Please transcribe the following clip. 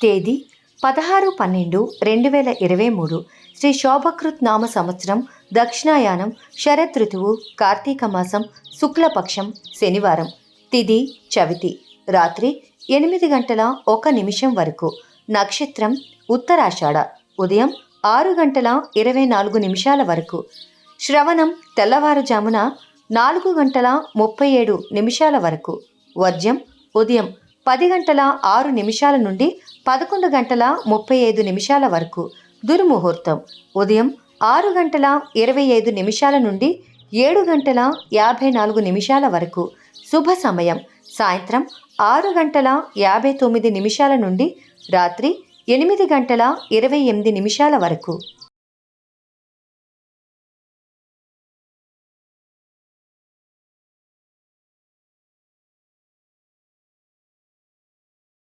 తేదీ 16/12/2023 శ్రీ శోభకృత్ నామ సంవత్సరం దక్షిణాయానం శరద్ ఋతువు కార్తీక మాసం శుక్లపక్షం శనివారం తిథి చవితి రాత్రి 8:01 వరకు నక్షత్రం ఉత్తరాషాఢ ఉదయం 6:24 వరకు శ్రవణం తెల్లవారుజామున 4:37 వరకు వర్జ్యం ఉదయం 10:06 నుండి 11:35 వరకు దుర్ముహూర్తం ఉదయం 6:25 నుండి 7:54 వరకు శుభ సమయం సాయంత్రం 6:59 నుండి రాత్రి 8:28 వరకు